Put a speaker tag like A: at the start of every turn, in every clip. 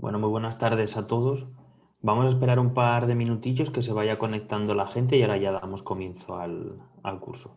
A: Bueno, muy buenas tardes a todos. Vamos a esperar un par de minutillos que se vaya conectando la gente y ahora ya damos comienzo al curso.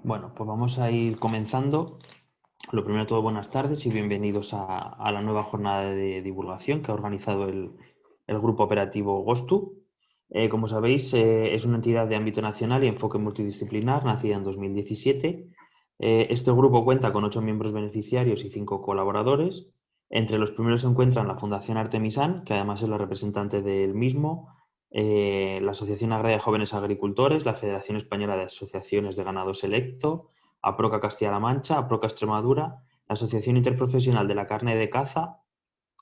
A: Bueno, pues vamos a ir comenzando. Lo primero de todo, buenas tardes y bienvenidos a la nueva jornada de divulgación que ha organizado el Grupo Operativo GOSTU. Como sabéis, es una entidad de ámbito nacional y enfoque multidisciplinar, nacida en 2017. Este grupo cuenta con 8 miembros beneficiarios y 5 colaboradores. Entre los primeros se encuentran la Fundación Artemisán, que además es la representante del mismo, la Asociación Agraria de Jóvenes Agricultores, la Federación Española de Asociaciones de Ganado Selecto, APROCA Castilla-La Mancha, APROCA Extremadura, la Asociación Interprofesional de la Carne de Caza,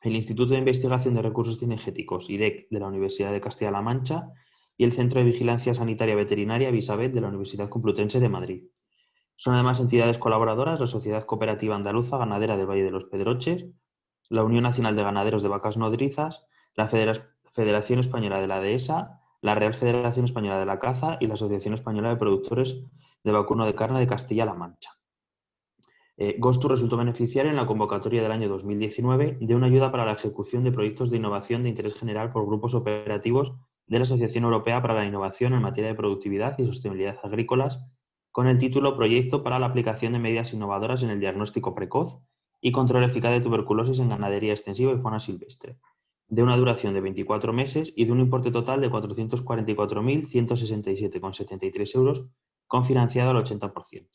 A: el Instituto de Investigación de Recursos Cinegéticos, IDEC, de la Universidad de Castilla-La Mancha, y el Centro de Vigilancia Sanitaria Veterinaria Visabet de la Universidad Complutense de Madrid. Son además entidades colaboradoras la Sociedad Cooperativa Andaluza Ganadera del Valle de los Pedroches, la Unión Nacional de Ganaderos de Vacas Nodrizas, la Federación Española de la Dehesa, la Real Federación Española de la Caza y la Asociación Española de Productores de Vacuno de Carne de Castilla-La Mancha. GOSTU resultó beneficiario en la convocatoria del año 2019 de una ayuda para la ejecución de proyectos de innovación de interés general por grupos operativos de la Asociación Europea para la Innovación en materia de productividad y sostenibilidad agrícolas, con el título Proyecto para la aplicación de medidas innovadoras en el diagnóstico precoz y control eficaz de tuberculosis en ganadería extensiva y fauna silvestre, de una duración de 24 meses y de un importe total de 444.167,73 euros, confinanciado al 80%.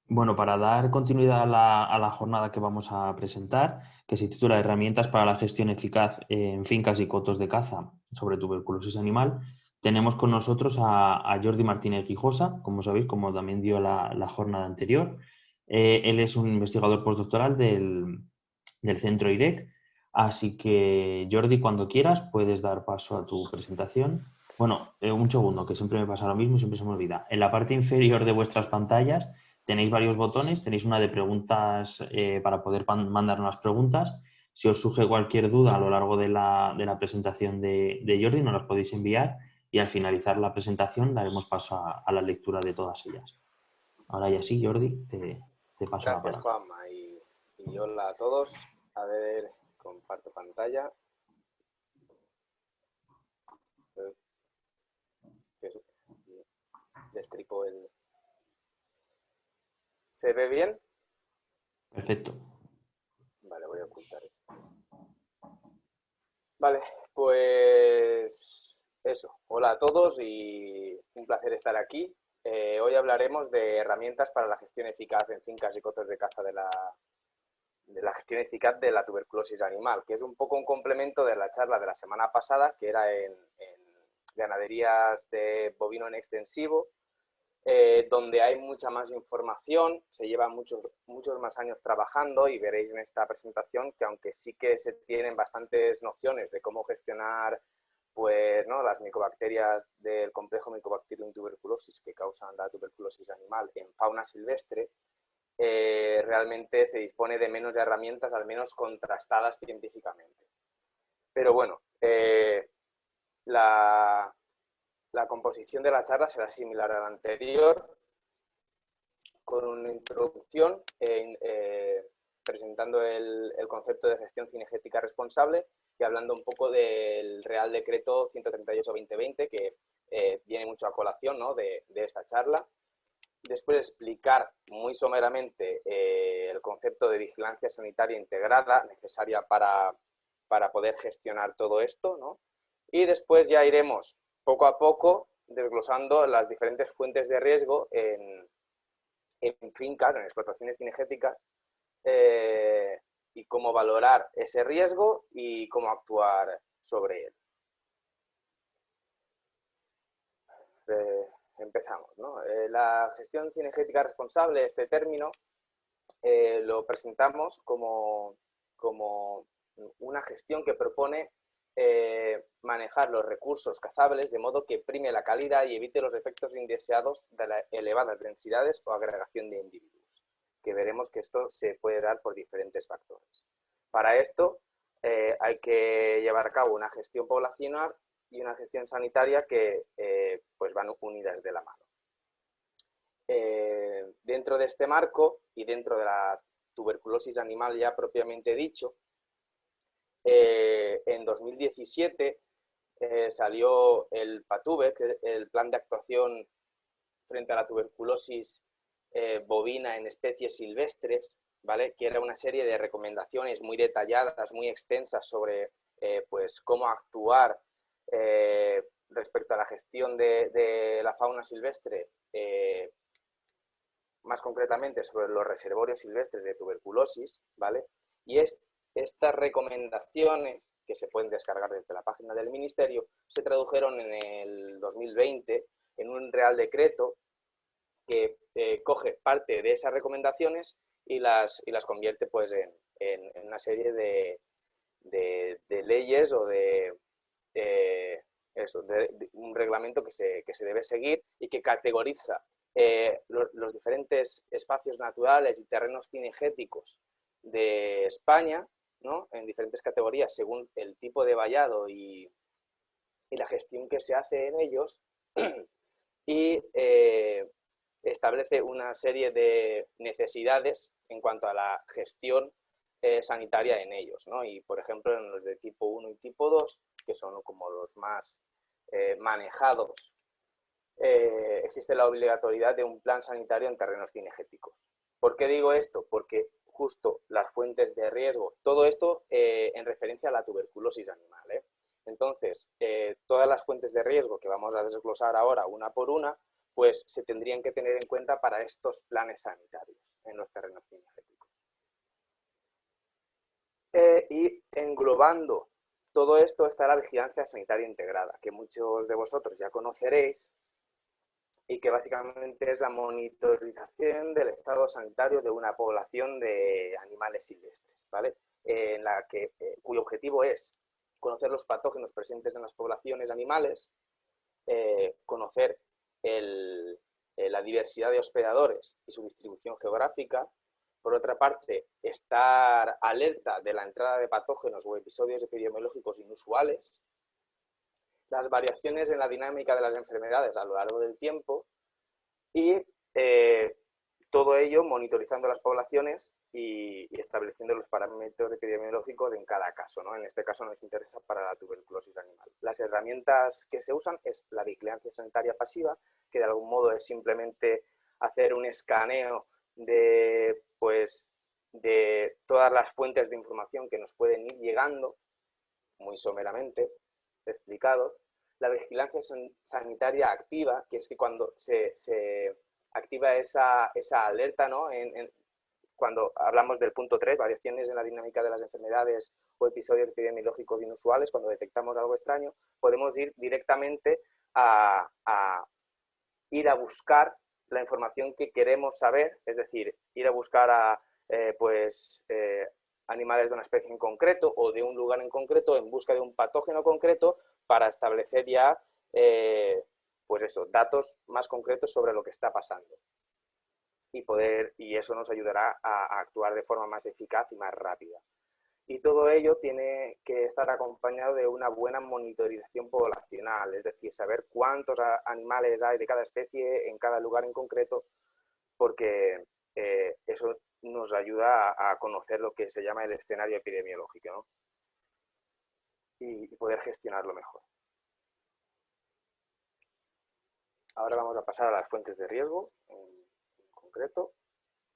A: Bueno, para dar continuidad a la jornada que vamos a presentar, que se titula Herramientas para la gestión eficaz en fincas y cotos de caza sobre tuberculosis animal, tenemos con nosotros a Jordi Martínez Guijosa, como sabéis, como también dio la jornada anterior. Él es un investigador postdoctoral del centro IREC, así que Jordi, cuando quieras, puedes dar paso a tu presentación. Bueno, un segundo, que siempre me pasa lo mismo, siempre se me olvida. En la parte inferior de vuestras pantallas tenéis varios botones, tenéis una de preguntas para poder mandar unas preguntas. Si os surge cualquier duda a lo largo de la presentación de Jordi, nos las podéis enviar y al finalizar la presentación daremos paso a la lectura de todas ellas. Ahora ya sí, Jordi, te paso la
B: Gracias,
A: palabra.
B: Juanma, y hola a todos. A ver, comparto pantalla. Destripo el... ¿Se ve bien?
A: Perfecto.
B: Vale, voy a ocultar esto. Vale, pues eso. Hola a todos y un placer estar aquí. Hoy hablaremos de herramientas para la gestión eficaz en fincas y cotos de caza de la gestión eficaz de la tuberculosis animal, que es un poco un complemento de la charla de la semana pasada, que era en ganaderías de bovino en extensivo, donde hay mucha más información, se lleva muchos más años trabajando y veréis en esta presentación que aunque sí que se tienen bastantes nociones de cómo gestionar pues, ¿no?, las micobacterias del complejo Mycobacterium tuberculosis que causan la tuberculosis animal en fauna silvestre, realmente se dispone de menos herramientas, al menos contrastadas científicamente. Pero bueno, la composición de la charla será similar a la anterior, con una introducción presentando el concepto de gestión cinegética responsable y hablando un poco del Real Decreto 138-2020, que viene mucho a colación, ¿no?, de esta charla. Después explicar muy someramente el concepto de vigilancia sanitaria integrada necesaria para poder gestionar todo esto, ¿no? Y después ya iremos poco a poco desglosando las diferentes fuentes de riesgo en fincas, en explotaciones cinegéticas, y cómo valorar ese riesgo y cómo actuar sobre él. Empezamos, ¿no? La gestión cinegética responsable, este término, lo presentamos como una gestión que propone manejar los recursos cazables de modo que prime la calidad y evite los efectos indeseados de las elevadas densidades o agregación de individuos, que veremos que esto se puede dar por diferentes factores. Para esto hay que llevar a cabo una gestión poblacional y una gestión sanitaria que pues van unidas de la mano. Dentro de este marco y dentro de la tuberculosis animal ya propiamente dicho, en 2017 salió el PATUBE, que es el Plan de Actuación frente a la Tuberculosis bovina en especies silvestres, ¿vale?, que era una serie de recomendaciones muy detalladas, muy extensas sobre pues cómo actuar respecto a la gestión de la fauna silvestre, más concretamente sobre los reservorios silvestres de tuberculosis, ¿vale? Y estas recomendaciones, que se pueden descargar desde la página del Ministerio, se tradujeron en el 2020 en un Real Decreto que coge parte de esas recomendaciones y las convierte pues en una serie de leyes o de un reglamento que se debe seguir y que categoriza los diferentes espacios naturales y terrenos cinegéticos de España, ¿no?, en diferentes categorías según el tipo de vallado y la gestión que se hace en ellos, y establece una serie de necesidades en cuanto a la gestión sanitaria en ellos, ¿no? Y, por ejemplo, en los de tipo 1 y tipo 2, que son como los más manejados, existe la obligatoriedad de un plan sanitario en terrenos cinegéticos. ¿Por qué digo esto? Porque justo las fuentes de riesgo, todo esto en referencia a la tuberculosis animal, ¿eh? Entonces, todas las fuentes de riesgo que vamos a desglosar ahora una por una, pues se tendrían que tener en cuenta para estos planes sanitarios en los terrenos cinegéticos. Y englobando todo esto está la vigilancia sanitaria integrada, que muchos de vosotros ya conoceréis, y que básicamente es la monitorización del estado sanitario de una población de animales silvestres, ¿vale? En la que, cuyo objetivo es conocer los patógenos presentes en las poblaciones animales, conocer la diversidad de hospedadores y su distribución geográfica. Por otra parte, estar alerta de la entrada de patógenos o episodios epidemiológicos inusuales, las variaciones en la dinámica de las enfermedades a lo largo del tiempo y todo ello monitorizando las poblaciones y estableciendo los parámetros epidemiológicos en cada caso, ¿no? En este caso nos interesa para la tuberculosis animal. Las herramientas que se usan es la vigilancia sanitaria pasiva, que de algún modo es simplemente hacer un escaneo de de todas las fuentes de información que nos pueden ir llegando, muy someramente explicado. La vigilancia sanitaria activa, que es que cuando se activa esa alerta, ¿no? Cuando hablamos del punto 3, variaciones en la dinámica de las enfermedades o episodios epidemiológicos inusuales, cuando detectamos algo extraño, podemos ir directamente a ir a buscar la información que queremos saber, es decir, ir a buscar a animales de una especie en concreto o de un lugar en concreto en busca de un patógeno concreto para establecer ya datos más concretos sobre lo que está pasando. Y eso nos ayudará a actuar de forma más eficaz y más rápida. Y todo ello tiene que estar acompañado de una buena monitorización poblacional, es decir, saber cuántos animales hay de cada especie en cada lugar en concreto, porque eso nos ayuda a conocer lo que se llama el escenario epidemiológico, ¿no? Y poder gestionarlo mejor. Ahora vamos a pasar a las fuentes de riesgo en concreto,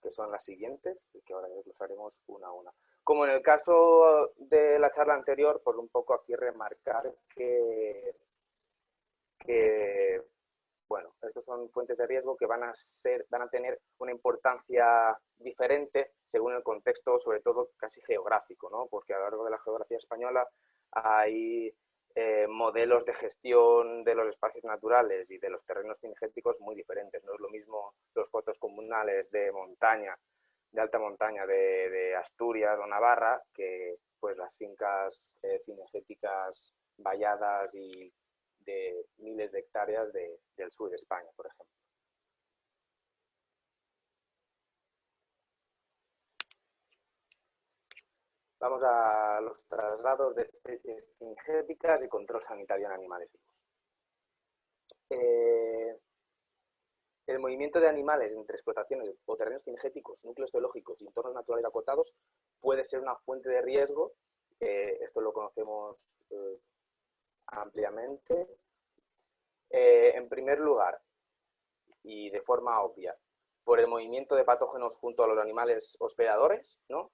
B: que son las siguientes, y que ahora los haremos una a una. Como en el caso de la charla anterior, pues un poco aquí remarcar que bueno, estos son fuentes de riesgo que van a tener una importancia diferente según el contexto, sobre todo casi geográfico, ¿no? Porque a lo largo de la geografía española hay modelos de gestión de los espacios naturales y de los terrenos cinegéticos muy diferentes. No es lo mismo los cotos comunales de montaña, de alta montaña de Asturias o Navarra, que pues las fincas cinegéticas valladas y de miles de hectáreas del sur de España, por ejemplo. Vamos a los traslados de especies cinegéticas y control sanitario en animales vivos. El movimiento de animales entre explotaciones o terrenos cinegéticos, núcleos biológicos y entornos naturales acotados puede ser una fuente de riesgo. Esto lo conocemos ampliamente. En primer lugar, y de forma obvia, por el movimiento de patógenos junto a los animales hospedadores, ¿no?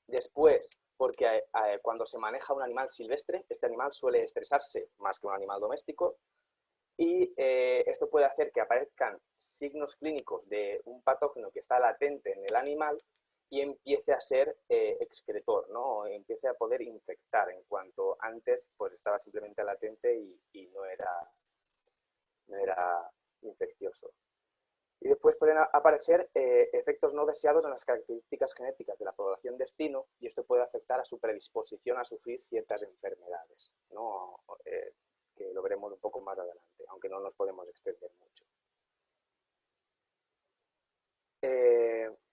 B: Después, porque cuando se maneja un animal silvestre, este animal suele estresarse más que un animal doméstico, y esto puede hacer que aparezcan signos clínicos de un patógeno que está latente en el animal y empiece a ser excretor, ¿no? O empiece a poder infectar, en cuanto antes pues estaba simplemente latente y no era infeccioso. Y después pueden aparecer efectos no deseados en las características genéticas de la población destino, y esto puede afectar a su predisposición a sufrir ciertas enfermedades, ¿no? Que lo veremos un poco más adelante, aunque no nos podemos extender mucho.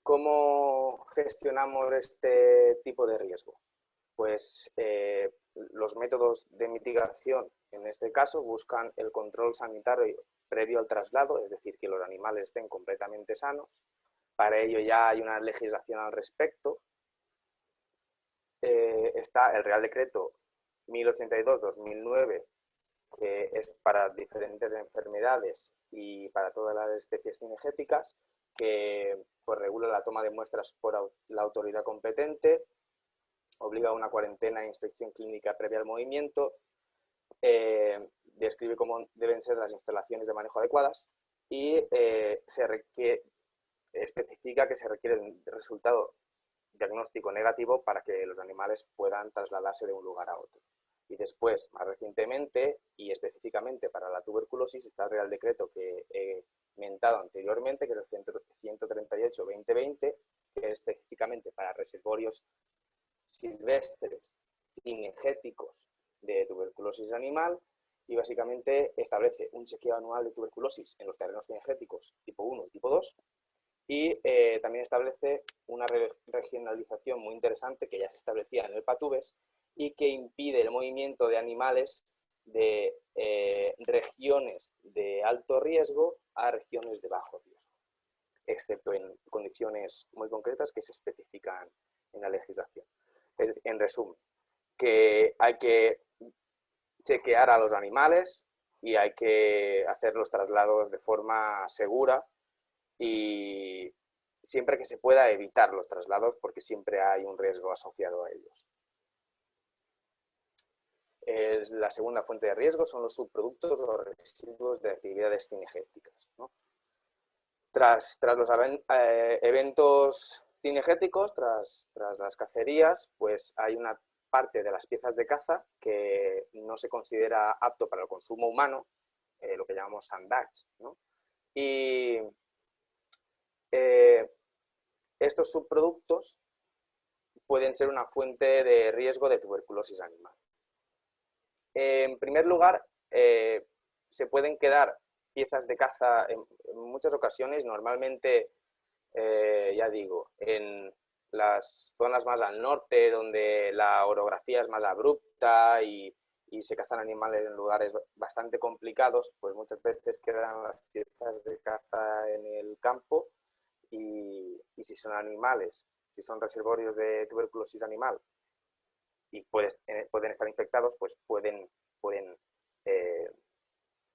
B: ¿Cómo gestionamos este tipo de riesgo? Pues los métodos de mitigación, en este caso, buscan el control sanitario previo al traslado, es decir, que los animales estén completamente sanos. Para ello ya hay una legislación al respecto. Está el Real Decreto 1082-2009, que es para diferentes enfermedades y para todas las especies cinegéticas, que pues, regula la toma de muestras por la autoridad competente, obliga a una cuarentena e inspección clínica previa al movimiento, describe cómo deben ser las instalaciones de manejo adecuadas y especifica que se requiere un resultado diagnóstico negativo para que los animales puedan trasladarse de un lugar a otro. Y después, más recientemente, y específicamente para la tuberculosis, está el Real Decreto que he mentado anteriormente, que es el 138-2020, que es específicamente para reservorios silvestres cinegéticos de tuberculosis animal, y básicamente establece un chequeo anual de tuberculosis en los terrenos cinegéticos tipo 1 y tipo 2, y también establece una regionalización muy interesante que ya se establecía en el Patubes y que impide el movimiento de animales de regiones de alto riesgo a regiones de bajo riesgo, excepto en condiciones muy concretas que se especifican en la legislación. En resumen, que hay que chequear a los animales y hay que hacer los traslados de forma segura y siempre que se pueda evitar los traslados porque siempre hay un riesgo asociado a ellos. La segunda fuente de riesgo son los subproductos o residuos de actividades cinegéticas, ¿no? Tras los eventos cinegéticos, tras las cacerías, pues hay una parte de las piezas de caza que no se considera apto para el consumo humano, lo que llamamos sandbach, ¿no? Y estos subproductos pueden ser una fuente de riesgo de tuberculosis animal. En primer lugar, se pueden quedar piezas de caza en muchas ocasiones, normalmente, ya digo, en las zonas más al norte, donde la orografía es más abrupta y se cazan animales en lugares bastante complicados, pues muchas veces quedan las piezas de caza en el campo y si son animales, si son reservorios de tuberculosis animal y pueden estar infectados, pues pueden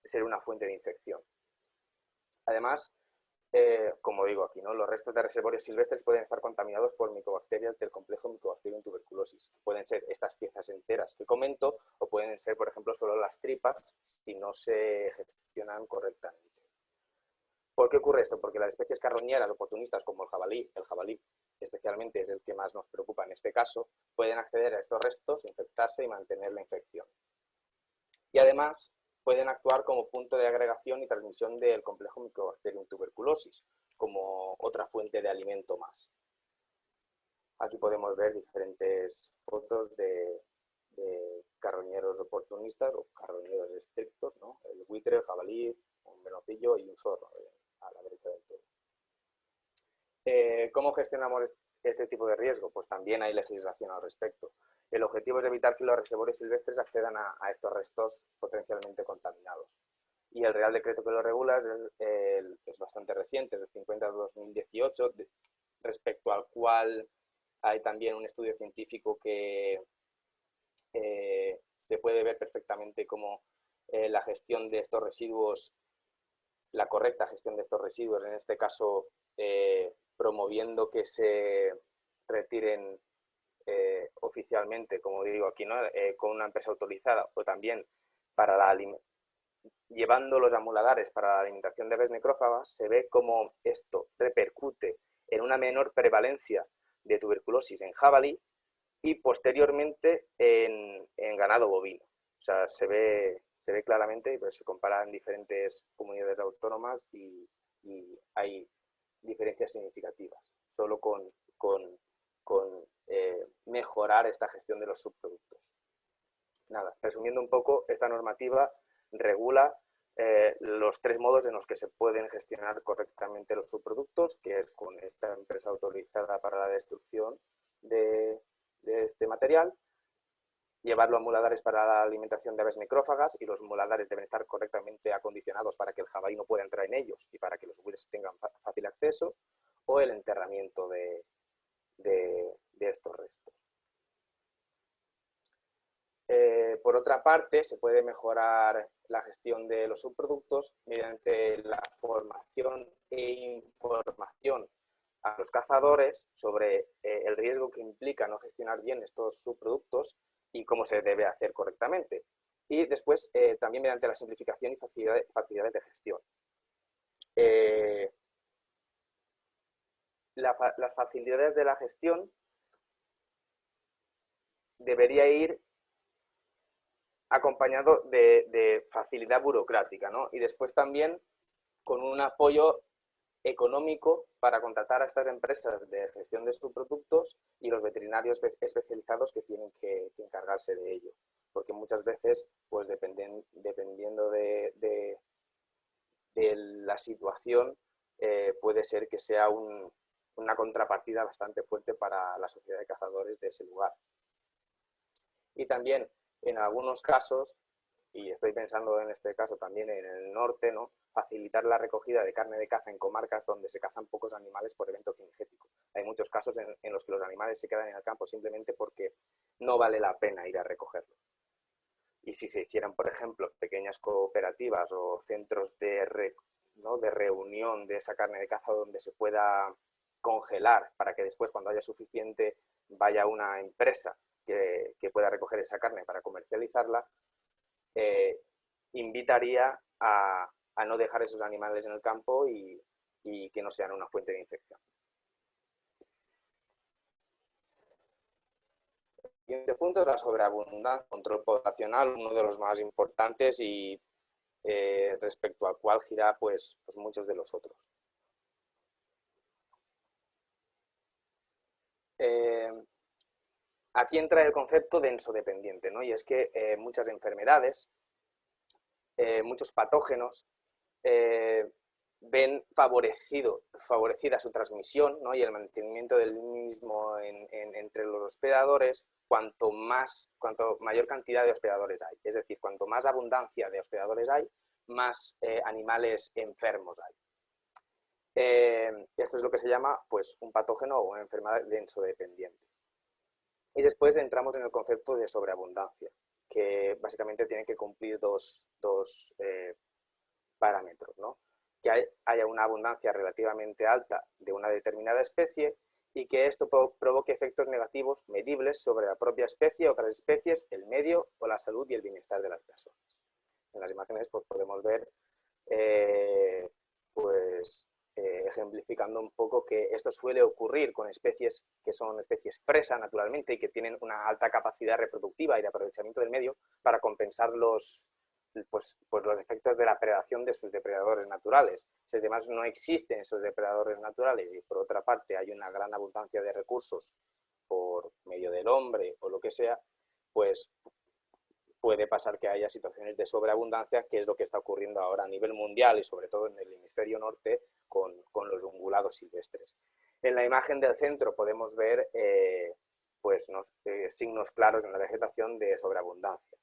B: ser una fuente de infección. Además, como digo aquí, ¿no? Los restos de reservorios silvestres pueden estar contaminados por micobacterias del complejo Mycobacterium tuberculosis. Pueden ser estas piezas enteras que comento o pueden ser, por ejemplo, solo las tripas si no se gestionan correctamente. ¿Por qué ocurre esto? Porque las especies carroñeras oportunistas como el jabalí especialmente es el que más nos preocupa en este caso, pueden acceder a estos restos, infectarse y mantener la infección. Y además pueden actuar como punto de agregación y transmisión del complejo Mycobacterium tuberculosis, como otra fuente de alimento más. Aquí podemos ver diferentes fotos de carroñeros oportunistas o carroñeros estrictos, ¿no? El buitre, el jabalí, un venocillo y un zorro a la derecha del todo. ¿Cómo gestionamos este tipo de riesgo? Pues también hay legislación al respecto. El objetivo es evitar que los reservorios silvestres accedan a estos restos potencialmente contaminados. Y el Real Decreto que lo regula es bastante reciente, es del 50/2018, respecto al cual hay también un estudio científico que se puede ver perfectamente cómo la gestión de estos residuos, la correcta gestión de estos residuos, en este caso promoviendo que se retiren oficialmente, como digo aquí, ¿no? Con una empresa autorizada, o también para llevándolos a muladares para la alimentación de aves necrófagas, se ve cómo esto repercute en una menor prevalencia de tuberculosis en jabalí y posteriormente en ganado bovino. O sea, se ve claramente, pues se compara en diferentes comunidades autónomas y hay diferencias significativas, solo con mejorar esta gestión de los subproductos. Nada, resumiendo un poco, esta normativa regula los tres modos en los que se pueden gestionar correctamente los subproductos, que es con esta empresa autorizada para la destrucción de este material, llevarlo a muladares para la alimentación de aves necrófagas, y los muladares deben estar correctamente acondicionados para que el jabalí no pueda entrar en ellos y para que los buitres tengan fácil acceso, o el enterramiento de estos restos. Por otra parte, se puede mejorar la gestión de los subproductos mediante la formación e información a los cazadores sobre el riesgo que implica no gestionar bien estos subproductos y cómo se debe hacer correctamente. Y después, también mediante la simplificación y facilidades de gestión. Las facilidades de la gestión debería ir acompañado de facilidad burocrática, ¿no? Y después también con un apoyo económico para contratar a estas empresas de gestión de subproductos y los veterinarios especializados que tienen que encargarse de ello. Porque muchas veces, pues dependiendo de la situación, puede ser que sea una contrapartida bastante fuerte para la sociedad de cazadores de ese lugar. Y también, en algunos casos, y estoy pensando en este caso también en el norte, ¿no? Facilitar la recogida de carne de caza en comarcas donde se cazan pocos animales por evento cinegético. Hay muchos casos en los que los animales se quedan en el campo simplemente porque no vale la pena ir a recogerlo. Y si se hicieran, por ejemplo, pequeñas cooperativas o centros de reunión de esa carne de caza donde se pueda congelar para que después, cuando haya suficiente, vaya una empresa que pueda recoger esa carne para comercializarla, invitaría a no dejar esos animales en el campo y que no sean una fuente de infección. El siguiente punto es la sobreabundancia, control poblacional, uno de los más importantes y respecto al cual gira pues muchos de los otros. Aquí entra el concepto densodependiente, ¿no? Y es que muchas enfermedades, muchos patógenos, ven favorecida su transmisión, ¿no? Y el mantenimiento del mismo entre los hospedadores cuanto mayor cantidad de hospedadores hay. Es decir, cuanto más abundancia de hospedadores hay, más animales enfermos hay. Esto es lo que se llama pues, un patógeno o una enfermedad densodependiente. Y después entramos en el concepto de sobreabundancia, que básicamente tiene que cumplir dos parámetros, ¿no? Que haya una abundancia relativamente alta de una determinada especie y que esto provoque efectos negativos medibles sobre la propia especie, otras especies, el medio o la salud y el bienestar de las personas. En las imágenes pues, podemos ver ejemplificando un poco que esto suele ocurrir con especies que son especies presa naturalmente y que tienen una alta capacidad reproductiva y de aprovechamiento del medio para compensar los efectos de la predación de sus depredadores naturales. Si además no existen esos depredadores naturales y por otra parte hay una gran abundancia de recursos por medio del hombre o lo que sea, pues puede pasar que haya situaciones de sobreabundancia, que es lo que está ocurriendo ahora a nivel mundial y sobre todo en el hemisferio norte con los ungulados silvestres. En la imagen del centro podemos ver signos claros en la vegetación de sobreabundancia,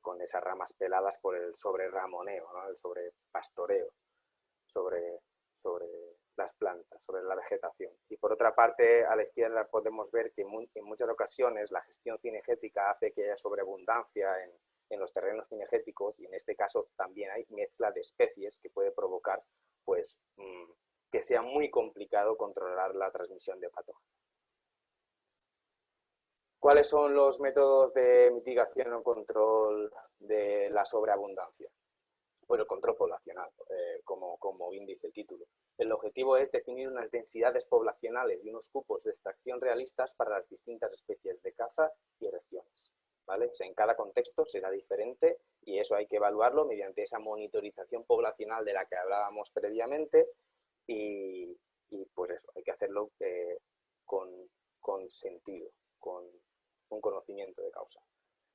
B: con esas ramas peladas por el sobreramoneo, ¿no? El sobrepastoreo sobre las plantas, sobre la vegetación. Y por otra parte, a la izquierda podemos ver que en muchas ocasiones la gestión cinegética hace que haya sobreabundancia en los terrenos cinegéticos y en este caso también hay mezcla de especies que puede provocar pues, que sea muy complicado controlar la transmisión de patógenos. ¿Cuáles son los métodos de mitigación o control de la sobreabundancia? Pues el control poblacional, como bien dice el título. El objetivo es definir unas densidades poblacionales y unos cupos de extracción realistas para las distintas especies de caza y regiones, ¿vale? O sea, en cada contexto será diferente y eso hay que evaluarlo mediante esa monitorización poblacional de la que hablábamos previamente y pues eso, hay que hacerlo con sentido, con un conocimiento de causa.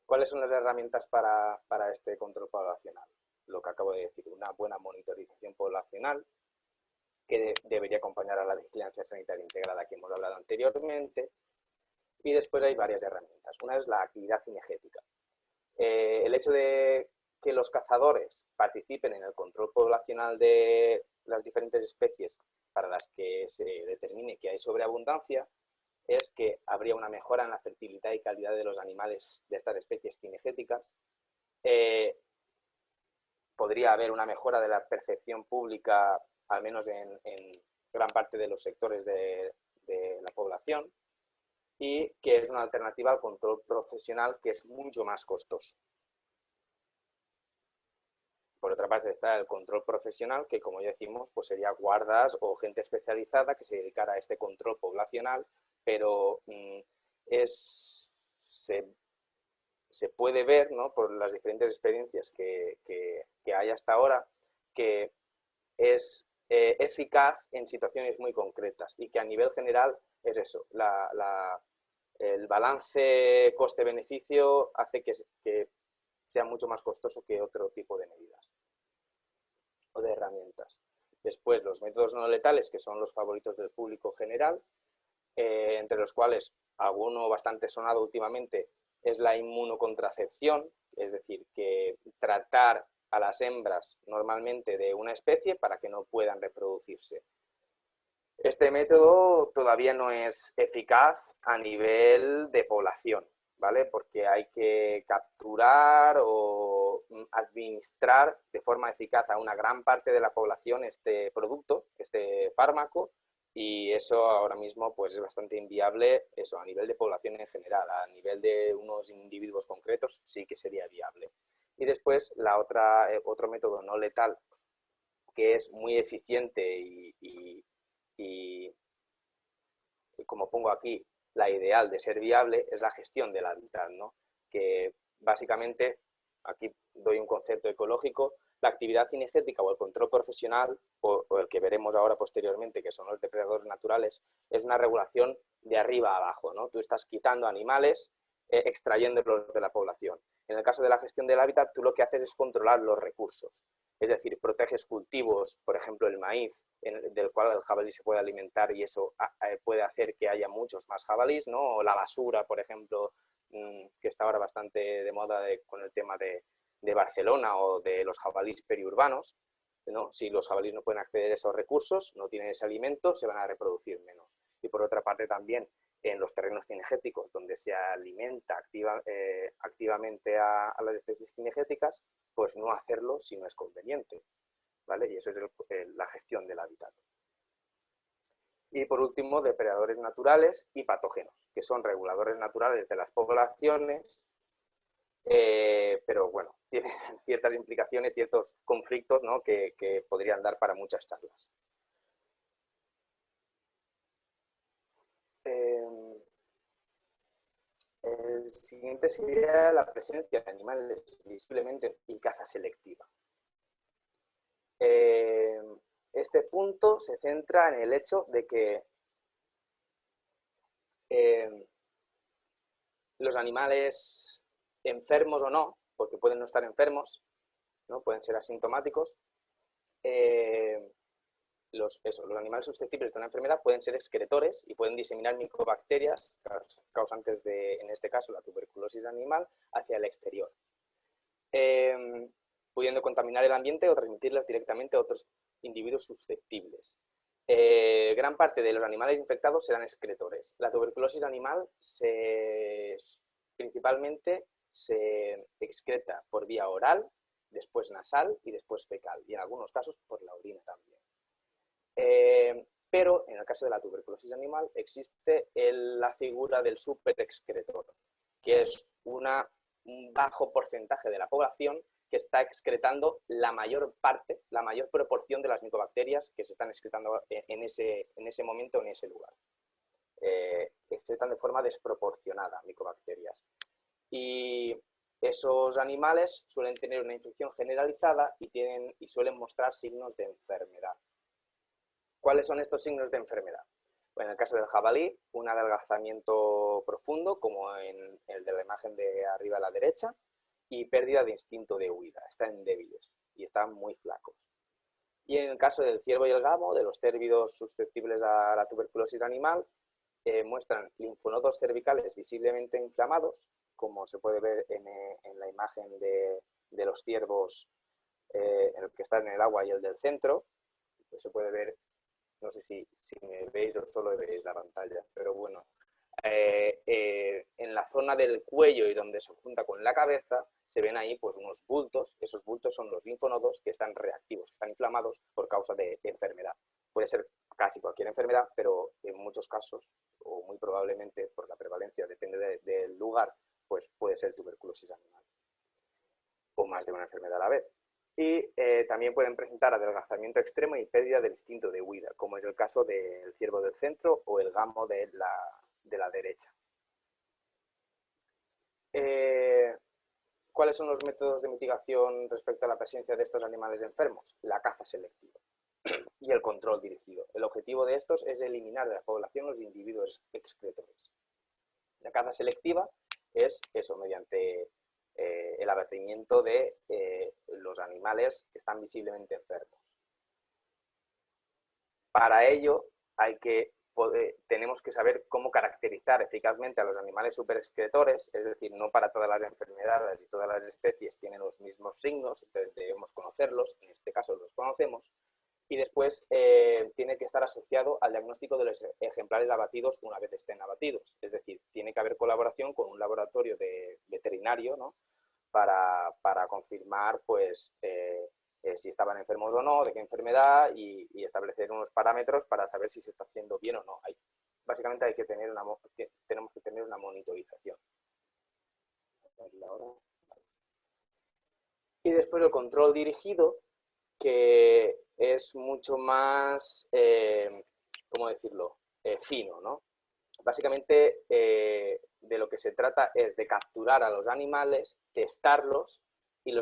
B: ¿Cuáles son las herramientas para este control poblacional? Lo que acabo de decir, una buena monitorización poblacional que debería acompañar a la vigilancia sanitaria integrada que hemos hablado anteriormente, y después hay varias herramientas. Una es la actividad cinegética. El hecho de que los cazadores participen en el control poblacional de las diferentes especies para las que se determine que hay sobreabundancia es que habría una mejora en la fertilidad y calidad de los animales de estas especies cinegéticas. Podría haber una mejora de la percepción pública, al menos en gran parte de los sectores de la población, y que es una alternativa al control profesional que es mucho más costoso. Por otra parte está el control profesional, que como ya decimos, pues sería guardas o gente especializada que se dedicara a este control poblacional, pero se puede ver, ¿no?, por las diferentes experiencias que hay hasta ahora, que es eficaz en situaciones muy concretas y que a nivel general es eso, el balance coste-beneficio hace que sea mucho más costoso que otro tipo de medidas o de herramientas. Después, los métodos no letales, que son los favoritos del público general, entre los cuales alguno bastante sonado últimamente es la inmunocontracepción, es decir, que tratar a las hembras normalmente de una especie para que no puedan reproducirse. Este método todavía no es eficaz a nivel de población, ¿vale? Porque hay que capturar o conseguido administrar de forma eficaz a una gran parte de la población este producto, este fármaco, y eso ahora mismo pues es bastante inviable, eso a nivel de población en general. A nivel de unos individuos concretos sí que sería viable. Y después otro método no letal que es muy eficiente y como pongo aquí, la ideal de ser viable es la gestión del hábitat, ¿no? Que básicamente, aquí doy un concepto ecológico, la actividad cinegética o el control profesional, o el que veremos ahora posteriormente, que son los depredadores naturales, es una regulación de arriba a abajo, ¿no? Tú estás quitando animales, extrayéndolos de la población. En el caso de la gestión del hábitat, tú lo que haces es controlar los recursos. Es decir, proteges cultivos, por ejemplo el maíz, del cual el jabalí se puede alimentar y eso puede hacer que haya muchos más jabalíes, ¿no? O la basura, por ejemplo, que está ahora bastante de moda con el tema de Barcelona o de los jabalíes periurbanos, ¿no? Si los jabalíes no pueden acceder a esos recursos, no tienen ese alimento, se van a reproducir menos. Y por otra parte también en los terrenos cinegéticos, donde se alimenta activamente a las especies cinegéticas, pues no hacerlo si no es conveniente, ¿vale? Y eso es la gestión del hábitat. Y por último, depredadores naturales y patógenos, que son reguladores naturales de las poblaciones, pero bueno, tienen ciertas implicaciones, ciertos conflictos, ¿no? que podrían dar para muchas charlas. El siguiente sería la presencia de animales visiblemente y caza selectiva. Este punto se centra en el hecho de que los animales enfermos o no, porque pueden no estar enfermos, ¿no? Pueden ser asintomáticos, los animales susceptibles de una enfermedad pueden ser excretores y pueden diseminar micobacterias causantes de, en este caso, la tuberculosis animal hacia el exterior, pudiendo contaminar el ambiente o transmitirlas directamente a otros individuos susceptibles. Gran parte de los animales infectados serán excretores. La tuberculosis animal principalmente se excreta por vía oral, después nasal y después fecal, y en algunos casos por la orina también. Pero en el caso de la tuberculosis animal existe la figura del superexcretor, que es un bajo porcentaje de la población que está excretando la mayor parte, la mayor proporción de las micobacterias que se están excretando en ese momento, en ese lugar. Excretan de forma desproporcionada micobacterias. Y esos animales suelen tener una infección generalizada y suelen mostrar signos de enfermedad. ¿Cuáles son estos signos de enfermedad? Bueno, en el caso del jabalí, un adelgazamiento profundo, como en el de la imagen de arriba a la derecha, y pérdida de instinto de huida. Están débiles y están muy flacos. Y en el caso del ciervo y el gamo, de los cérvidos susceptibles a la tuberculosis animal, muestran linfonodos cervicales visiblemente inflamados, como se puede ver en la imagen de los ciervos, en el que están en el agua y el del centro. Pues se puede ver, no sé si me veis o solo veis la pantalla, pero bueno, en la zona del cuello y donde se junta con la cabeza se ven ahí pues unos bultos. Esos bultos son los linfonodos que están reactivos, que están inflamados por causa de enfermedad. Puede ser casi cualquier enfermedad, pero en muchos casos, o muy probablemente por la prevalencia, depende del lugar, pues puede ser tuberculosis animal o más de una enfermedad a la vez. Y también pueden presentar adelgazamiento extremo y pérdida del instinto de huida, como es el caso del ciervo del centro o el gamo de la derecha. ¿Cuáles son los métodos de mitigación respecto a la presencia de estos animales enfermos? La caza selectiva y el control dirigido. El objetivo de estos es eliminar de la población los individuos excretores. La caza selectiva es eso, mediante el abatimiento de los animales que están visiblemente enfermos. Para ello tenemos que saber cómo caracterizar eficazmente a los animales superexcretores, es decir, no para todas las enfermedades y todas las especies tienen los mismos signos, entonces debemos conocerlos, en este caso los conocemos, y después tiene que estar asociado al diagnóstico de los ejemplares abatidos una vez estén abatidos, es decir, tiene que haber colaboración con un laboratorio veterinario, ¿no?, para confirmar pues, si estaban enfermos o no, de qué enfermedad y establecer unos parámetros para saber si se está haciendo bien o no. Básicamente tenemos que tener una monitorización. Y después el control dirigido, que es mucho más, ¿cómo decirlo?, fino, ¿no? Básicamente de lo que se trata es de capturar a los animales, testarlos y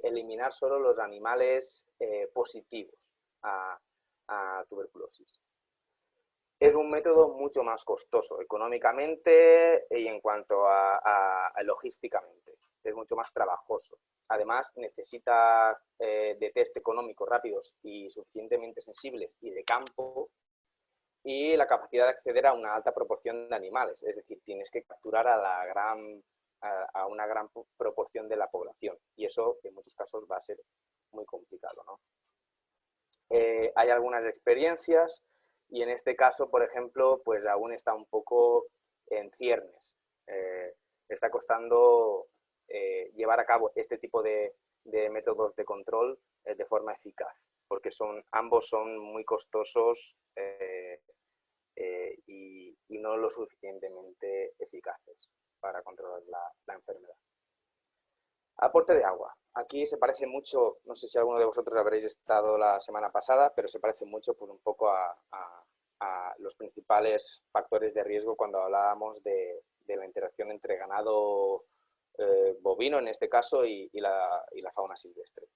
B: eliminar solo los animales positivos a tuberculosis. Es un método mucho más costoso económicamente y en cuanto a logísticamente. Es mucho más trabajoso. Además, necesita de test económicos rápidos y suficientemente sensibles y de campo, y la capacidad de acceder a una alta proporción de animales. Es decir, tienes que capturar a una gran proporción de la población. Y eso, en muchos casos, va a ser muy complicado, ¿no? Hay algunas experiencias y en este caso, por ejemplo, pues aún está un poco en ciernes. Está costando llevar a cabo este tipo de métodos de control de forma eficaz, porque ambos son muy costosos y no lo suficientemente eficaces para controlar la enfermedad. Aporte de agua. Aquí se parece mucho, no sé si alguno de vosotros habréis estado la semana pasada, pero se parece mucho pues, un poco a los principales factores de riesgo cuando hablábamos de la interacción entre ganado bovino, en este caso, y la fauna silvestre.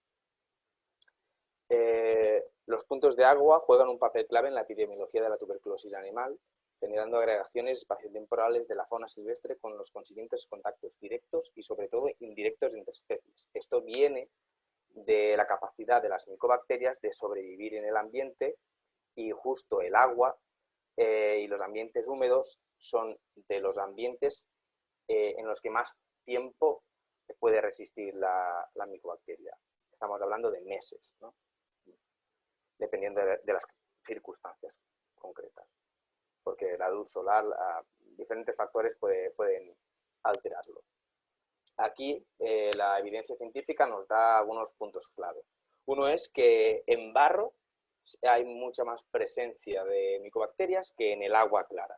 B: Los puntos de agua juegan un papel clave en la epidemiología de la tuberculosis animal, generando agregaciones espaciotemporales de la fauna silvestre con los consiguientes contactos directos y sobre todo indirectos entre especies. Esto viene de la capacidad de las micobacterias de sobrevivir en el ambiente, y justo el agua y los ambientes húmedos son de los ambientes en los que más tiempo puede resistir la micobacteria. Estamos hablando de meses, ¿no? Dependiendo de las circunstancias concretas, porque la luz solar, diferentes factores pueden alterarlo. Aquí la evidencia científica nos da algunos puntos clave. Uno es que en barro hay mucha más presencia de micobacterias que en el agua clara.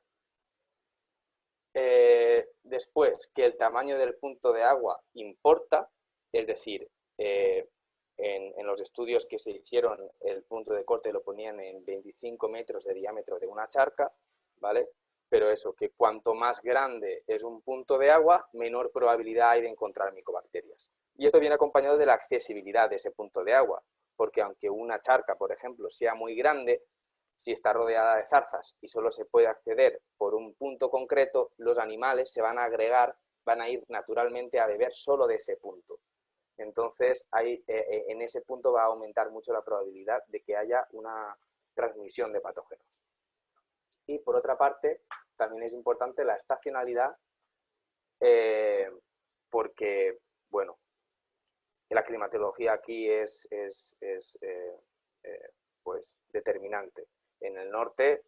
B: Después, que el tamaño del punto de agua importa, es decir, en los estudios que se hicieron, el punto de corte lo ponían en 25 metros de diámetro de una charca, ¿vale? Pero eso, que cuanto más grande es un punto de agua, menor probabilidad hay de encontrar micobacterias. Y esto viene acompañado de la accesibilidad de ese punto de agua, porque aunque una charca, por ejemplo, sea muy grande, si está rodeada de zarzas y solo se puede acceder por un punto concreto, los animales se van a agregar, van a ir naturalmente a beber solo de ese punto. Entonces, en ese punto va a aumentar mucho la probabilidad de que haya una transmisión de patógenos. Y por otra parte, también es importante la estacionalidad, porque, bueno, la climatología aquí es pues, determinante. En el norte,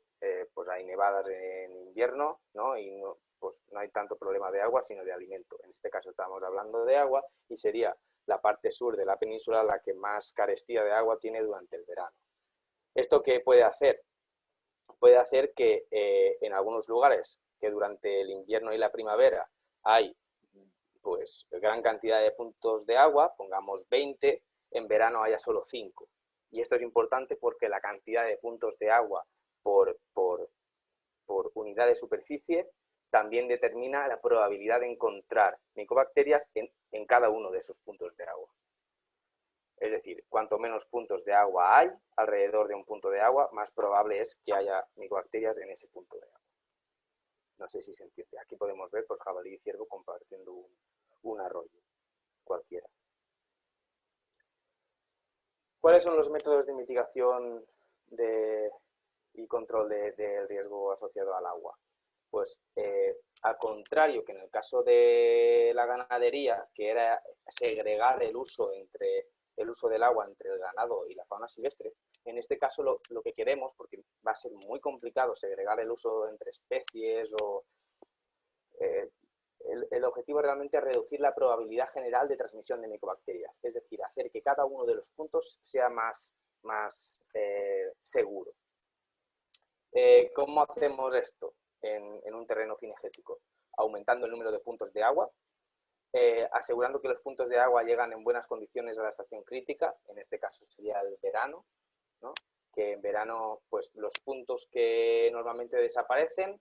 B: pues hay nevadas en invierno, ¿no? Y pues no hay tanto problema de agua, sino de alimento. En este caso estamos hablando de agua y sería la parte sur de la península la que más carestía de agua tiene durante el verano. ¿Esto qué puede hacer? Puede hacer que en algunos lugares que durante el invierno y la primavera hay pues gran cantidad de puntos de agua, pongamos 20, en verano haya solo 5. Y esto es importante porque la cantidad de puntos de agua por unidad de superficie también determina la probabilidad de encontrar micobacterias en cada uno de esos puntos de agua. Es decir, cuanto menos puntos de agua hay alrededor de un punto de agua, más probable es que haya micobacterias en ese punto de agua. No sé si se entiende. Aquí podemos ver pues, jabalí y ciervo compartiendo un arroyo cualquiera. ¿Cuáles son los métodos de mitigación y control del riesgo asociado al agua? Pues al contrario que en el caso de la ganadería, que era segregar el uso del agua entre el ganado y la fauna silvestre, en este caso lo que queremos, porque va a ser muy complicado segregar el uso entre especies o el objetivo realmente es reducir la probabilidad general de transmisión de micobacterias, es decir, hacer que cada uno de los puntos sea más seguro. ¿Cómo hacemos esto en un terreno cinegético? Aumentando el número de puntos de agua, asegurando que los puntos de agua llegan en buenas condiciones a la estación crítica, en este caso sería el verano, ¿no? Que en verano pues los puntos que normalmente desaparecen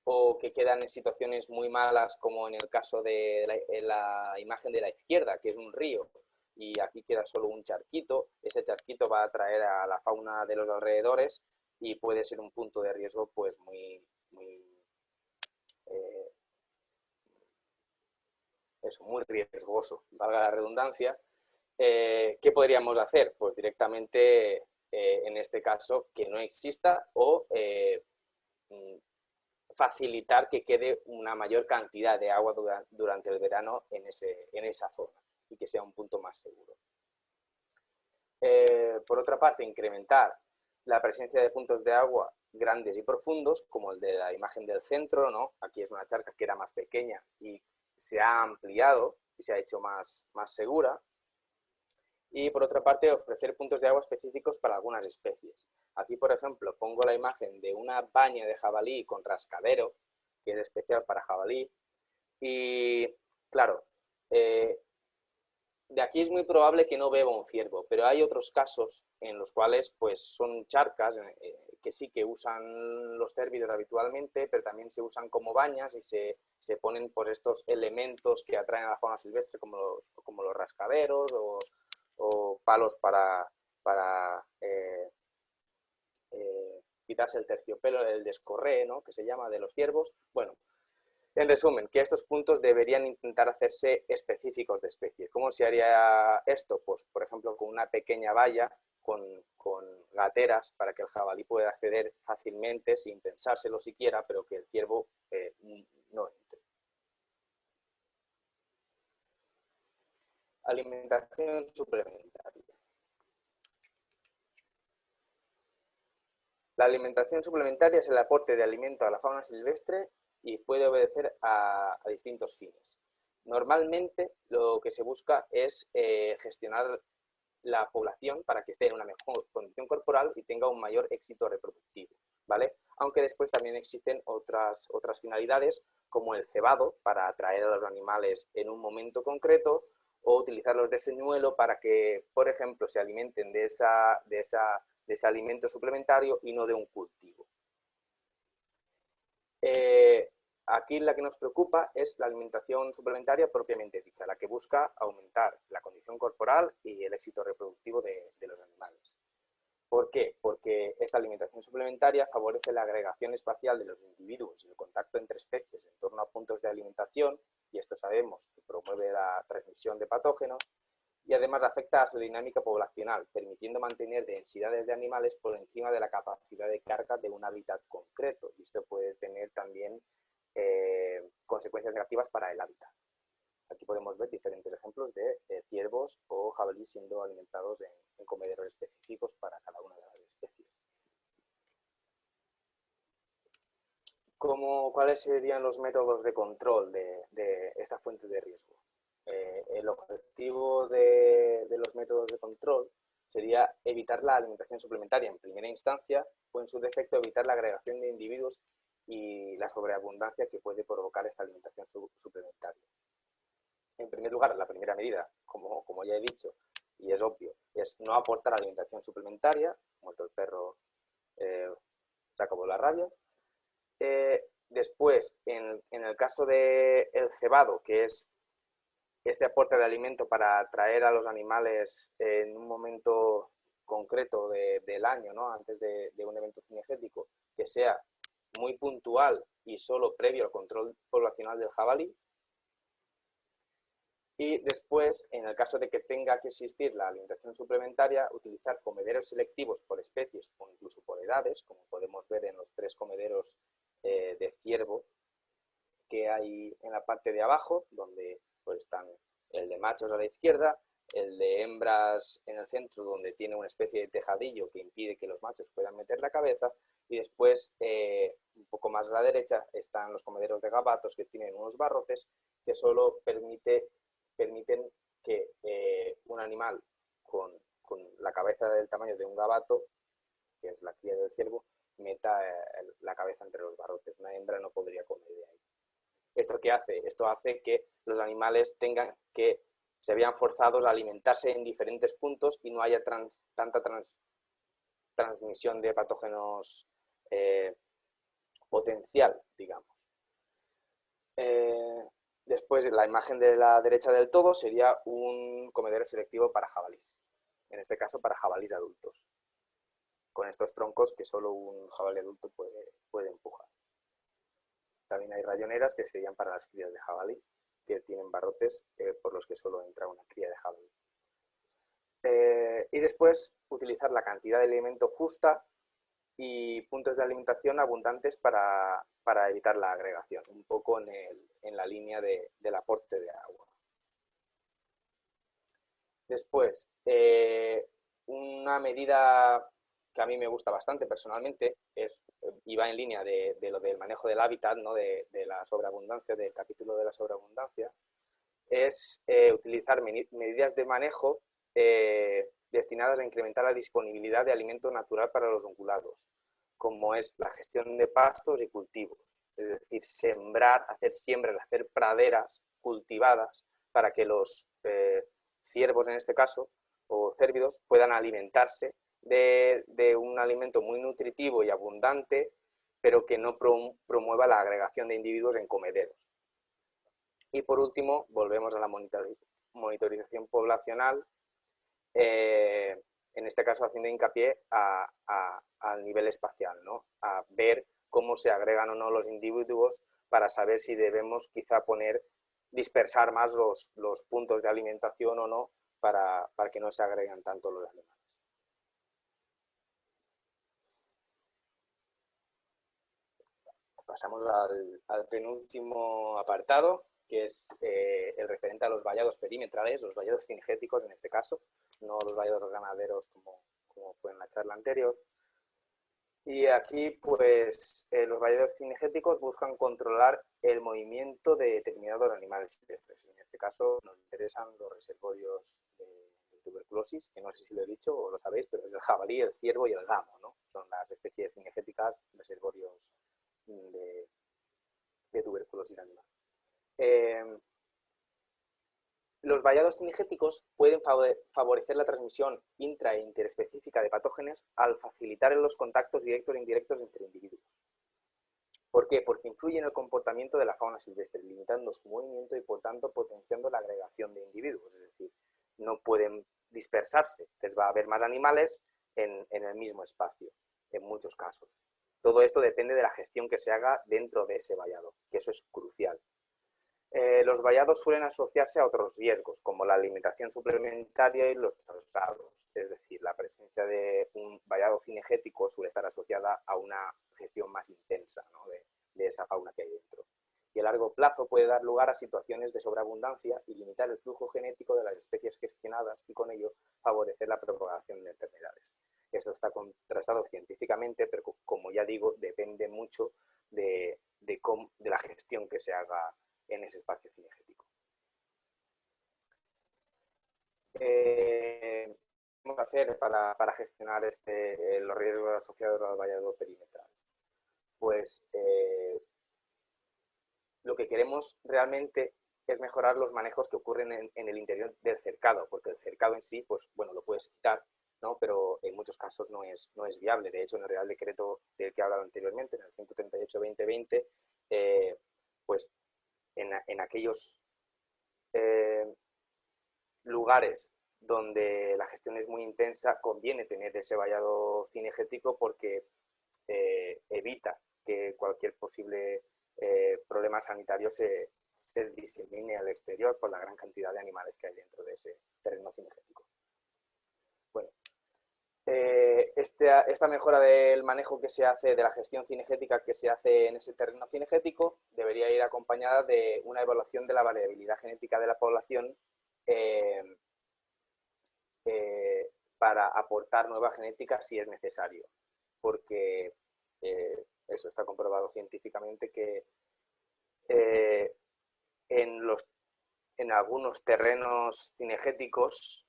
B: o que quedan en situaciones muy malas, como en el caso de la imagen de la izquierda, que es un río, y aquí queda solo un charquito, ese charquito va a atraer a la fauna de los alrededores y puede ser un punto de riesgo pues muy riesgoso, valga la redundancia. ¿Qué podríamos hacer? Pues directamente, en este caso, que no exista o facilitar que quede una mayor cantidad de agua durante el verano en esa zona y que sea un punto más seguro. Por otra parte, incrementar la presencia de puntos de agua grandes y profundos, como el de la imagen del centro, ¿no? Aquí es una charca que era más pequeña y se ha ampliado y se ha hecho más segura. Y por otra parte, ofrecer puntos de agua específicos para algunas especies. Aquí, por ejemplo, pongo la imagen de una baña de jabalí con rascadero, que es especial para jabalí. Y, claro, de aquí es muy probable que no beba un ciervo, pero hay otros casos en los cuales pues, son charcas que sí que usan los cérvidos habitualmente, pero también se usan como bañas y se ponen por estos elementos que atraen a la fauna silvestre, como los rascaderos o palos para quitarse el terciopelo, el descorré, ¿no? Que se llama, de los ciervos. Bueno, en resumen, que estos puntos deberían intentar hacerse específicos de especie. ¿Cómo se haría esto? Pues, por ejemplo, con una pequeña valla, con gateras, para que el jabalí pueda acceder fácilmente, sin pensárselo siquiera, pero que el ciervo no entre. Alimentación suplementaria. La alimentación suplementaria es el aporte de alimento a la fauna silvestre y puede obedecer a distintos fines. Normalmente lo que se busca es gestionar la población para que esté en una mejor condición corporal y tenga un mayor éxito reproductivo, ¿vale? Aunque después también existen otras finalidades, como el cebado, para atraer a los animales en un momento concreto, o utilizarlos de señuelo para que, por ejemplo, se alimenten de ese alimento suplementario y no de un cultivo. Aquí la que nos preocupa es la alimentación suplementaria propiamente dicha, la que busca aumentar la condición corporal y el éxito reproductivo de los animales. ¿Por qué? Porque esta alimentación suplementaria favorece la agregación espacial de los individuos y el contacto entre especies en torno a puntos de alimentación, y esto sabemos que promueve la transmisión de patógenos, y además afecta a su dinámica poblacional, permitiendo mantener densidades de animales por encima de la capacidad de carga de un hábitat concreto, y esto puede tener también consecuencias negativas para el hábitat. Aquí podemos ver diferentes ejemplos de ciervos o jabalíes siendo alimentados en comederos específicos para cada una de las especies. ¿Cuáles serían los métodos de control de esta fuente de riesgo? El objetivo de los métodos de control sería evitar la alimentación suplementaria en primera instancia, o en su defecto evitar la agregación de individuos y la sobreabundancia que puede provocar esta alimentación suplementaria. En primer lugar, la primera medida, como ya he dicho, y es obvio, es no aportar alimentación suplementaria, muerto el perro, se acabó la rabia. Después, en el caso del cebado, que es este aporte de alimento para atraer a los animales en un momento concreto del año, ¿no? Antes de un evento cinegético, que sea muy puntual y solo previo al control poblacional del jabalí. Y después, en el caso de que tenga que existir la alimentación suplementaria, utilizar comederos selectivos por especies o incluso por edades, como podemos ver en los 3 comederos de ciervo que hay en la parte de abajo, donde pues, están el de machos a la izquierda, el de hembras en el centro, donde tiene una especie de tejadillo que impide que los machos puedan meter la cabeza, y después, un poco más a la derecha están los comederos de gabatos, que tienen unos barrotes que solo permiten que un animal con la cabeza del tamaño de un gabato, que es la cría del ciervo, meta la cabeza entre los barrotes. Una hembra no podría comer de ahí. ¿Esto qué hace? Esto hace que los animales se vean forzados a alimentarse en diferentes puntos y no haya tanta transmisión de patógenos potencial, digamos. Después, la imagen de la derecha del todo sería un comedero selectivo para jabalís, en este caso para jabalís adultos, con estos troncos que solo un jabalí adulto puede empujar. También hay rayoneras que serían para las crías de jabalí, que tienen barrotes por los que solo entra una cría de jabalí. Y después utilizar la cantidad de alimento justa y puntos de alimentación abundantes para evitar la agregación, un poco en la línea del aporte de agua. Después, una medida que a mí me gusta bastante personalmente y va en línea de lo del manejo del hábitat, ¿no? de la sobreabundancia, del capítulo de la sobreabundancia, es utilizar medidas de manejo destinadas a incrementar la disponibilidad de alimento natural para los ungulados, como es la gestión de pastos y cultivos. Es decir, hacer siembras, hacer praderas cultivadas para que los ciervos, en este caso, o cérvidos, puedan alimentarse de un alimento muy nutritivo y abundante, pero que no promueva la agregación de individuos en comederos. Y por último, volvemos a la monitorización poblacional, en este caso haciendo hincapié al nivel espacial, ¿no? A ver cómo se agregan o no los individuos para saber si debemos quizá dispersar más los puntos de alimentación o no para que no se agreguen tanto los animales. Pasamos al penúltimo apartado, que es el referente a los vallados perimetrales, los vallados cinegéticos en este caso, no los vallados ganaderos como fue en la charla anterior. Y aquí, pues, los vallados cinegéticos buscan controlar el movimiento de determinados animales silvestres. En este caso nos interesan los reservorios de tuberculosis, que no sé si lo he dicho o lo sabéis, pero es el jabalí, el ciervo y el gamo, ¿no? Son las especies cinegéticas reservorios de tuberculosis animal. Los vallados cinegéticos pueden favorecer la transmisión intra e interespecífica de patógenos al facilitar los contactos directos e indirectos entre individuos. ¿Por qué? Porque influyen en el comportamiento de la fauna silvestre, limitando su movimiento y, por tanto, potenciando la agregación de individuos. Es decir, no pueden dispersarse, entonces va a haber más animales en el mismo espacio, en muchos casos. Todo esto depende de la gestión que se haga dentro de ese vallado, que eso es crucial. Los vallados suelen asociarse a otros riesgos, como la alimentación suplementaria y los traslados. Es decir, la presencia de un vallado cinegético suele estar asociada a una gestión más intensa, ¿no? de esa fauna que hay dentro. Y a largo plazo puede dar lugar a situaciones de sobreabundancia y limitar el flujo genético de las especies gestionadas y con ello favorecer la propagación de enfermedades. Esto está contrastado científicamente, pero como ya digo, depende mucho de la gestión que se haga en ese espacio cinegético. ¿Qué vamos a hacer para gestionar los riesgos asociados al vallado perimetral? Pues lo que queremos realmente es mejorar los manejos que ocurren en el interior del cercado, porque el cercado en sí, pues bueno, lo puedes quitar, ¿no? Pero en muchos casos no es viable. De hecho, en el Real Decreto del que he hablado anteriormente, en el 138-2020, pues en aquellos lugares donde la gestión es muy intensa, conviene tener ese vallado cinegético porque evita que cualquier posible problema sanitario se disemine al exterior por la gran cantidad de animales que hay dentro de ese terreno cinegético. Bueno, esta mejora del manejo que se hace, de la gestión cinegética que se hace en ese terreno cinegético, debería ir acompañada de una evaluación de la variabilidad genética de la población para aportar nueva genética si es necesario, porque eso está comprobado científicamente que en algunos terrenos cinegéticos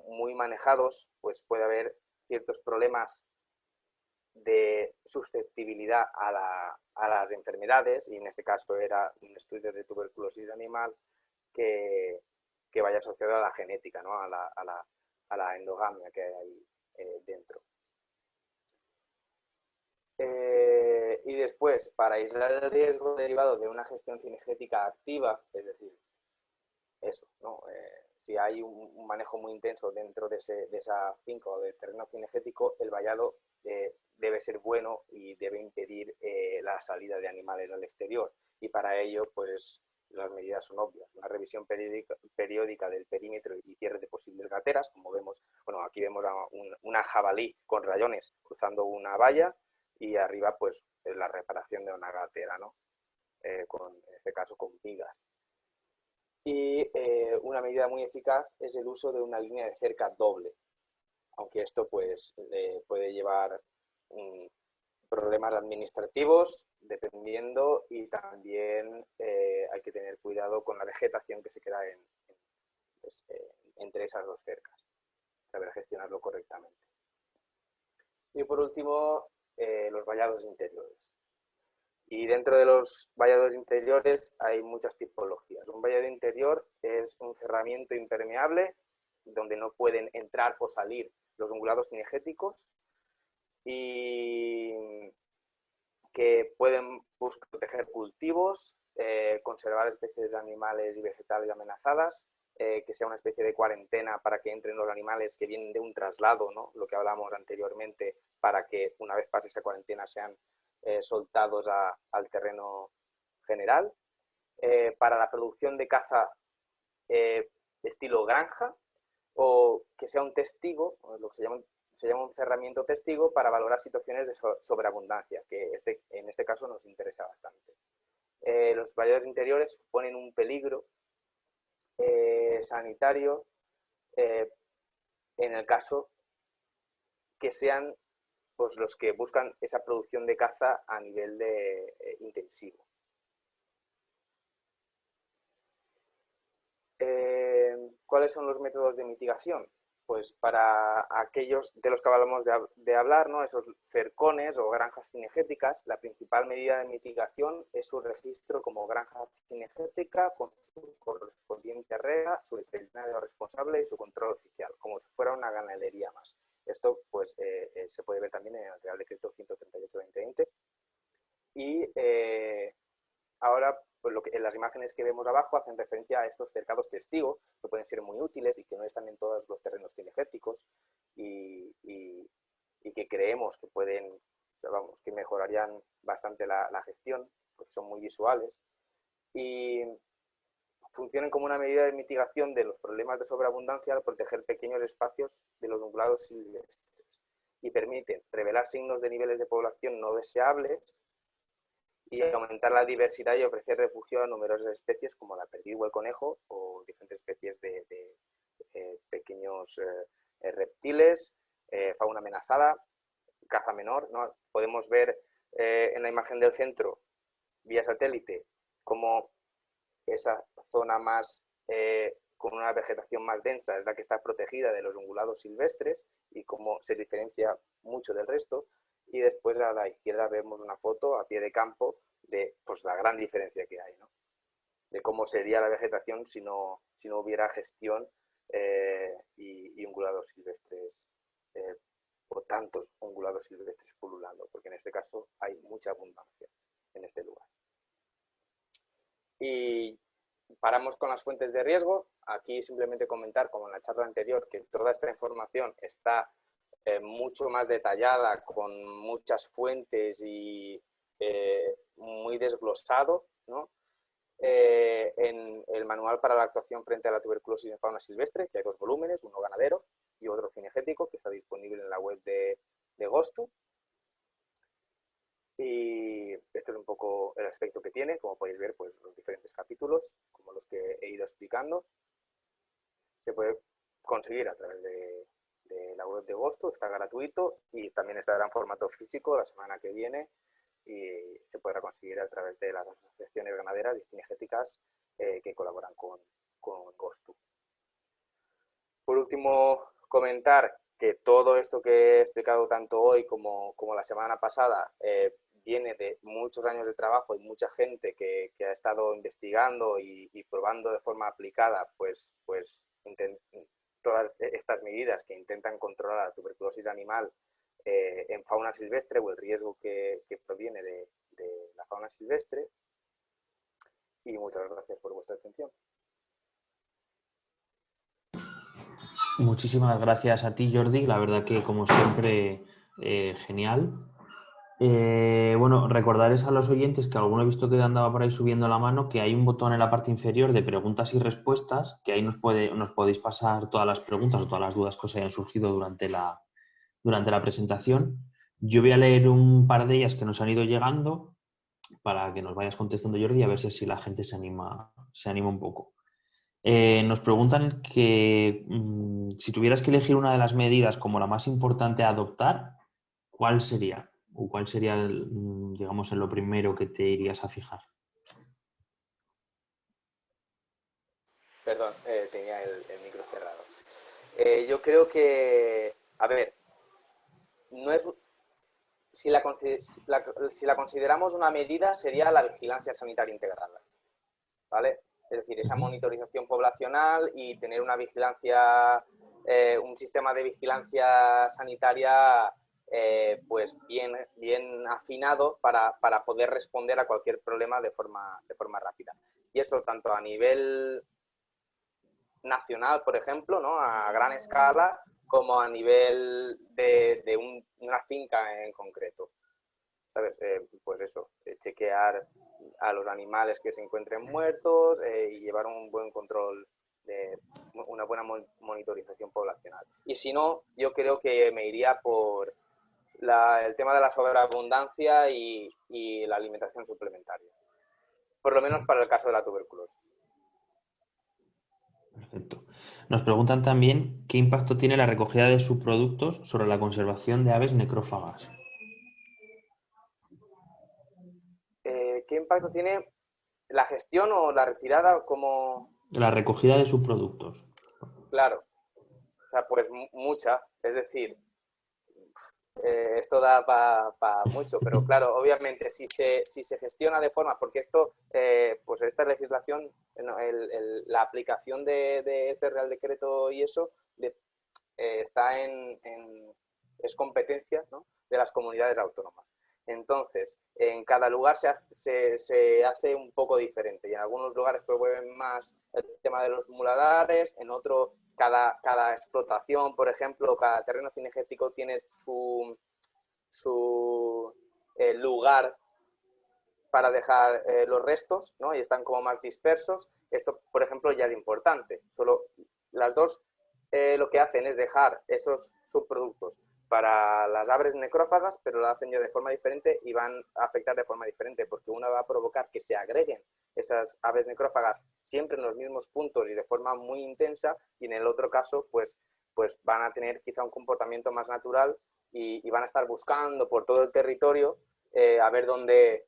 B: muy manejados, pues puede haber ciertos problemas de susceptibilidad a las enfermedades, y en este caso era un estudio de tuberculosis animal que vaya asociado a la genética, ¿no? a la endogamia que hay ahí dentro. Y después, para aislar el riesgo derivado de una gestión cinegética activa, es decir, eso, ¿no? Si hay un manejo muy intenso dentro de esa finca o de terreno cinegético, el vallado debe ser bueno y debe impedir la salida de animales al exterior. Y para ello, pues las medidas son obvias. Una revisión periódica del perímetro y cierre de posibles gateras, como vemos, bueno, aquí vemos una jabalí con rayones cruzando una valla, y arriba pues la reparación de una gatera, ¿no? En este caso con vigas. Y una medida muy eficaz es el uso de una línea de cerca doble, aunque esto pues puede llevar problemas administrativos dependiendo, y también hay que tener cuidado con la vegetación que se queda entre esas dos cercas, saber gestionarlo correctamente. Y por último, los vallados interiores. Y dentro de los vallados interiores hay muchas tipologías. Un vallado interior es un cerramiento impermeable donde no pueden entrar o salir los ungulados cinegéticos y que pueden proteger cultivos, conservar especies animales y vegetales amenazadas, que sea una especie de cuarentena para que entren los animales que vienen de un traslado, ¿no? Lo que hablábamos anteriormente, para que una vez pase esa cuarentena sean soltados al terreno general. Para la producción de caza estilo granja, o que sea un testigo, lo que se llama un cerramiento testigo, para valorar situaciones de sobreabundancia, que en este caso nos interesa bastante. Los vallados interiores suponen un peligro sanitario en el caso que sean pues los que buscan esa producción de caza a nivel intensivo. ¿Cuáles son los métodos de mitigación? Pues para aquellos de los que hablamos de hablar, ¿no? Esos cercones o granjas cinegéticas, la principal medida de mitigación es su registro como granja cinegética con su correspondiente regla, su veterinario responsable y su control oficial, como si fuera una ganadería más. Esto pues se puede ver también en el Real Decreto 138/2020. Y ahora, pues en las imágenes que vemos abajo hacen referencia a estos cercados testigo, que pueden ser muy útiles y que no están en todos los terrenos cinegéticos, y que creemos que pueden, vamos, que mejorarían bastante la gestión, porque son muy visuales, y funcionan como una medida de mitigación de los problemas de sobreabundancia al proteger pequeños espacios de los ungulados silvestres, y permiten revelar signos de niveles de población no deseables y aumentar la diversidad y ofrecer refugio a numerosas especies como la perdiz o el conejo, o diferentes especies de pequeños reptiles, fauna amenazada, caza menor, ¿no? Podemos ver en la imagen del centro, vía satélite, como esa zona más con una vegetación más densa es la que está protegida de los ungulados silvestres y cómo se diferencia mucho del resto. Y después a la izquierda vemos una foto a pie de campo de pues, la gran diferencia que hay, ¿no? De cómo sería la vegetación si no hubiera gestión y ungulados silvestres, o tantos ungulados silvestres pululando, porque en este caso hay mucha abundancia en este lugar. Y paramos con las fuentes de riesgo. Aquí simplemente comentar, como en la charla anterior, que toda esta información está mucho más detallada, con muchas fuentes y muy desglosado, ¿no? En el manual para la actuación frente a la tuberculosis en fauna silvestre, que hay 2 volúmenes, uno ganadero y otro cinegético, que está disponible en la web de GOSTU. Y este es un poco el aspecto que tiene, como podéis ver, pues los diferentes capítulos, como los que he ido explicando, se puede conseguir a través de la web de Gostu, está gratuito y también estará en formato físico la semana que viene y se podrá conseguir a través de las asociaciones ganaderas y cinegéticas que colaboran con Gostu. Por último, comentar que todo esto que he explicado tanto hoy como la semana pasada viene de muchos años de trabajo y mucha gente que ha estado investigando y probando de forma aplicada todas estas medidas que intentan controlar la tuberculosis animal en fauna silvestre o el riesgo que proviene de la fauna silvestre. Y muchas gracias por vuestra atención.
A: Muchísimas gracias a ti, Jordi. La verdad que, como siempre, genial. Bueno, recordarles a los oyentes que alguno he visto que andaba por ahí subiendo la mano, que hay un botón en la parte inferior de preguntas y respuestas, que ahí nos podéis pasar todas las preguntas o todas las dudas que os hayan surgido durante la presentación. Yo voy a leer un par de ellas que nos han ido llegando para que nos vayas contestando, Jordi, a ver si así la gente se anima un poco. Nos preguntan que si tuvieras que elegir una de las medidas como la más importante a adoptar, ¿cuál sería? ¿O cuál sería, digamos, en lo primero que te irías a fijar?
B: Perdón, tenía el micro cerrado. Yo creo que, a ver, no es, si la consideramos una medida sería la vigilancia sanitaria integrada, ¿vale? Es decir, esa monitorización poblacional y tener una vigilancia, un sistema de vigilancia sanitaria pues bien afinado para poder responder a cualquier problema de forma rápida. Y eso tanto a nivel nacional, por ejemplo, ¿no? A gran escala, como a nivel de una finca en concreto. ¿Sabes? Pues eso, chequear a los animales que se encuentren muertos y llevar un buen control, de una buena monitorización poblacional. Y si no, yo creo que me iría por el tema de la sobreabundancia y la alimentación suplementaria. Por lo menos para el caso de la tuberculosis.
A: Perfecto. Nos preguntan también qué impacto tiene la recogida de subproductos sobre la conservación de aves necrófagas.
B: ¿Qué impacto tiene la gestión o la retirada como...?
A: La recogida de subproductos.
B: Claro, o sea, pues mucha, es decir, esto da para mucho, pero claro, obviamente si se gestiona de forma, porque esto, pues esta legislación, la aplicación de este Real Decreto y eso, está es competencia, ¿no?, de las comunidades autónomas. Entonces, en cada lugar se hace un poco diferente y en algunos lugares promueven más el tema de los muladares, en otro cada explotación, por ejemplo, cada terreno cinegético tiene su lugar para dejar los restos, ¿no? Y están como más dispersos. Esto, por ejemplo, ya es importante. Solo las dos lo que hacen es dejar esos subproductos para las aves necrófagas, pero lo hacen ya de forma diferente y van a afectar de forma diferente, porque una va a provocar que se agreguen esas aves necrófagas siempre en los mismos puntos y de forma muy intensa, y en el otro caso, pues van a tener quizá un comportamiento más natural y van a estar buscando por todo el territorio a ver dónde,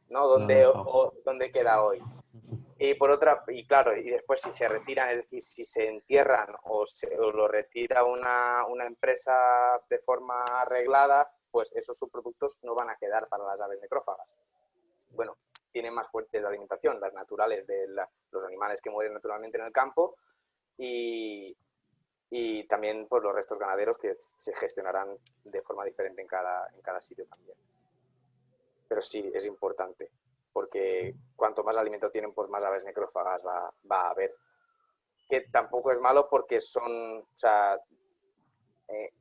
B: ¿no?, dónde queda hoy. Y por otra, y claro, y después si se retiran, es decir, si se entierran o lo retira una empresa de forma arreglada, pues esos subproductos no van a quedar para las aves necrófagas. Bueno, tienen más fuentes de alimentación, las naturales de los animales que mueren naturalmente en el campo y también pues, los restos ganaderos que se gestionarán de forma diferente en cada sitio también. Pero sí, es importante, porque cuanto más alimento tienen, pues más aves necrófagas va a haber. Que tampoco es malo porque son, o sea,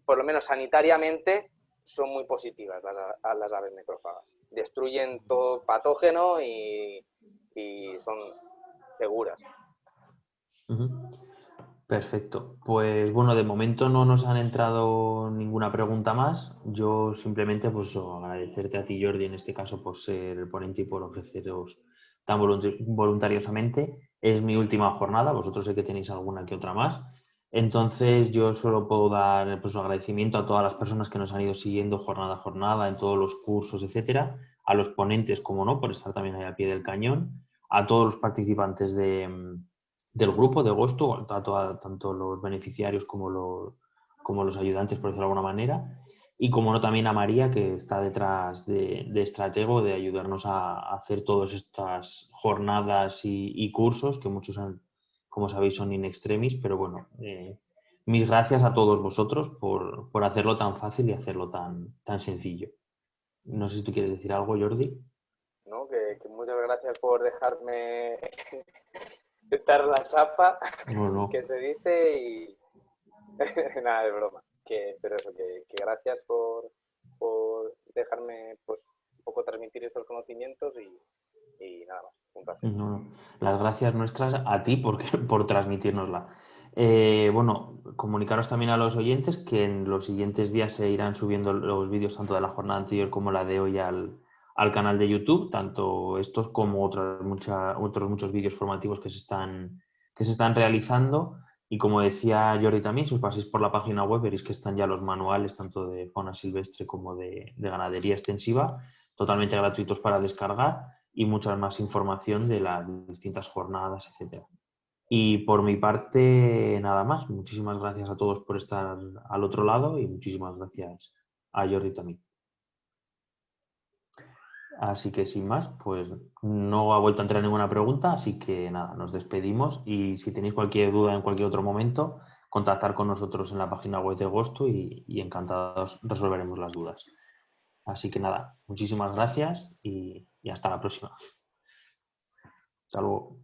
B: por lo menos sanitariamente, son muy positivas las aves necrófagas. Destruyen todo patógeno y son seguras.
A: Perfecto. Pues bueno, de momento no nos han entrado ninguna pregunta más. Yo simplemente pues agradecerte a ti, Jordi, en este caso por ser el ponente y por ofreceros tan voluntariosamente. Es mi última jornada, vosotros sé que tenéis alguna que otra más. Entonces, yo solo puedo dar pues, un agradecimiento a todas las personas que nos han ido siguiendo jornada a jornada en todos los cursos, etcétera, a los ponentes, como no, por estar también ahí al pie del cañón, a todos los participantes del grupo de Gosto, tanto los beneficiarios como los ayudantes, por decirlo de alguna manera, y como no también a María, que está detrás de Estratego, de ayudarnos a hacer todas estas jornadas y cursos, que muchos han, como sabéis, son in extremis, pero bueno, mis gracias a todos vosotros por hacerlo tan fácil y hacerlo tan sencillo. No sé si tú quieres decir algo, Jordi.
B: ¿no? Que muchas gracias por dejarme dar la chapa,
A: No, no.
B: que se dice, y nada, de broma. Pero eso, que gracias por dejarme pues, un poco transmitir estos conocimientos y nada más, un placer.
A: No, no. Las gracias nuestras a ti por transmitírnosla. Bueno, comunicaros también a los oyentes que en los siguientes días se irán subiendo los vídeos tanto de la jornada anterior como la de hoy al canal de YouTube, tanto estos como otros muchos vídeos formativos que se están realizando. Y como decía Jordi también, si os paséis por la página web veréis que están ya los manuales tanto de fauna silvestre como de ganadería extensiva, totalmente gratuitos para descargar y mucha más información de las distintas jornadas, etcétera. Y por mi parte, nada más. Muchísimas gracias a todos por estar al otro lado y muchísimas gracias a Jordi también. Así que sin más, pues no ha vuelto a entrar ninguna pregunta, así que nada, nos despedimos y si tenéis cualquier duda en cualquier otro momento, contactar con nosotros en la página web de Agosto y encantados resolveremos las dudas. Así que nada, muchísimas gracias y hasta la próxima. Hasta luego.